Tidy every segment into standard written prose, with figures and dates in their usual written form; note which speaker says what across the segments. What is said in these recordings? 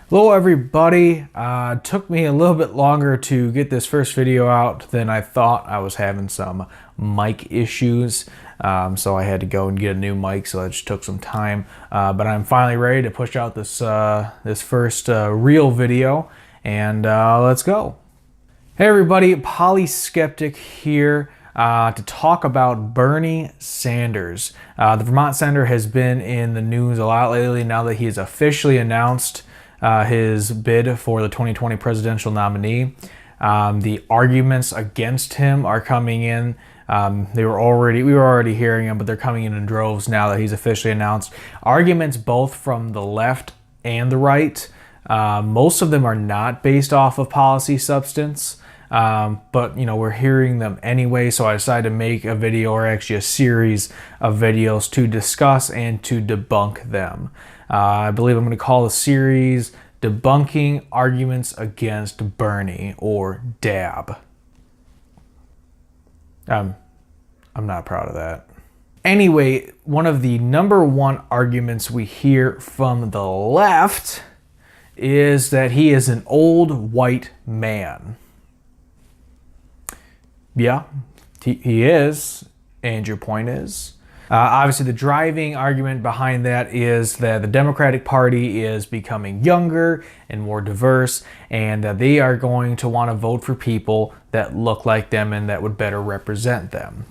Speaker 1: Hello everybody. Took me a little bit longer to get this first video out than I thought. I was having some mic issues, so I had to go and get a new mic, so that just took some time. But I'm finally ready to push out this first real video, and let's go. Hey everybody, Polyskeptic here to talk about Bernie Sanders. The Vermont senator has been in the news a lot lately now that he has officially announced his bid for the 2020 presidential nominee. The arguments against him are coming in. We were already hearing them, but they're coming in droves now that he's officially announced. Arguments both from the left and the right. Most of them are not based off of policy substance, but we're hearing them anyway. So I decided to make a video, or actually a series of videos, to discuss and to debunk them. I believe I'm going to call the series Debunking Arguments Against Bernie, or D.A.A.B. I'm not proud of that. Anyway, one of the number one arguments we hear from the left is that he is an old white man. Yeah, he is, and your point is? Obviously, the driving argument behind that is that the Democratic Party is becoming younger and more diverse, and that they are going to want to vote for people that look like them and that would better represent them.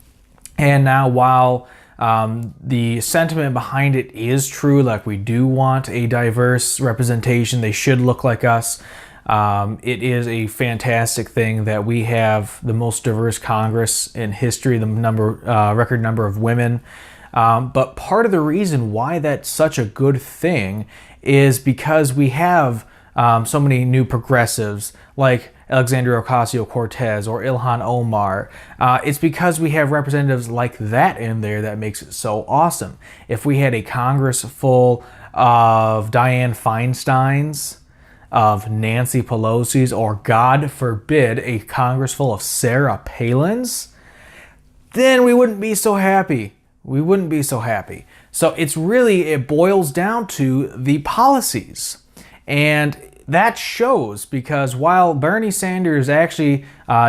Speaker 1: And now, while the sentiment behind it is true, like we do want a diverse representation, they should look like us. It is a fantastic thing that we have the most diverse Congress in history, the record number of women. But part of the reason why that's such a good thing is because we have so many new progressives like Alexandria Ocasio-Cortez or Ilhan Omar. It's because we have representatives like that in there that makes it so awesome. If we had a Congress full of Dianne Feinsteins, of Nancy Pelosi's, or God forbid, a Congress full of Sarah Palins, then we wouldn't be so happy. We wouldn't be so happy. So it boils down to the policies. And that shows, because while Bernie Sanders actually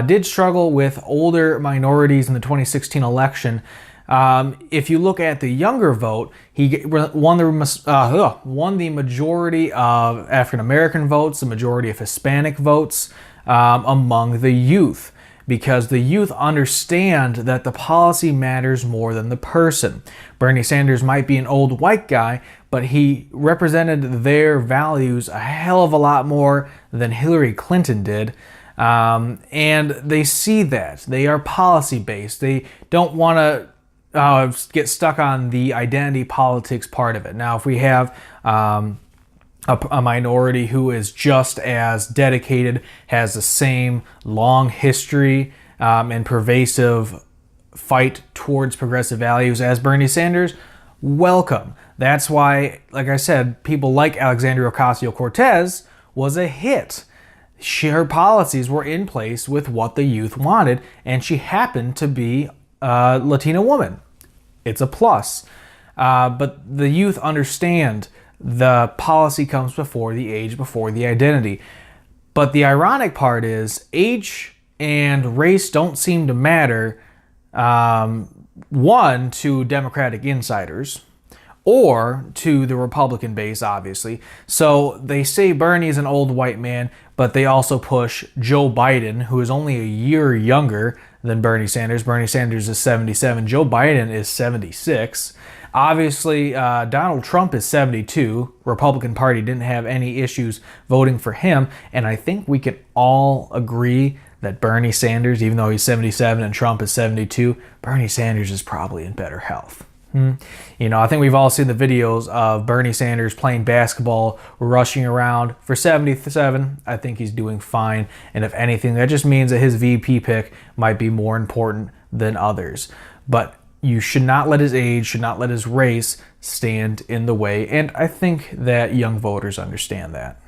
Speaker 1: did struggle with older minorities in the 2016 election, if you look at the younger vote, he won the majority of African American votes, the majority of Hispanic votes among the youth, because the youth understand that the policy matters more than the person. Bernie Sanders might be an old white guy, but he represented their values a hell of a lot more than Hillary Clinton did. And they see that. They are policy-based. They don't want to get stuck on the identity politics part of it. Now, if we have a minority who is just as dedicated, has the same long history and pervasive fight towards progressive values as Bernie Sanders, welcome. That's why, like I said, people like Alexandria Ocasio-Cortez was a hit. Her policies were in place with what the youth wanted, and she happened to be a Latina woman. It's a plus. But the youth understand the policy comes before the age, before the identity. But the ironic part is age and race don't seem to matter, one, to Democratic insiders, or to the Republican base, obviously. So they say Bernie's an old white man, but they also push Joe Biden, who is only a year younger than Bernie Sanders. Bernie Sanders is 77. Joe Biden is 76. Obviously, Donald Trump is 72. Republican Party didn't have any issues voting for him. And I think we can all agree that Bernie Sanders, even though he's 77 and Trump is 72, Bernie Sanders is probably in better health. I think we've all seen the videos of Bernie Sanders playing basketball, rushing around. For 77, I think he's doing fine. And if anything, that just means that his VP pick might be more important than others. But you should not let his age, should not let his race stand in the way. And I think that young voters understand that.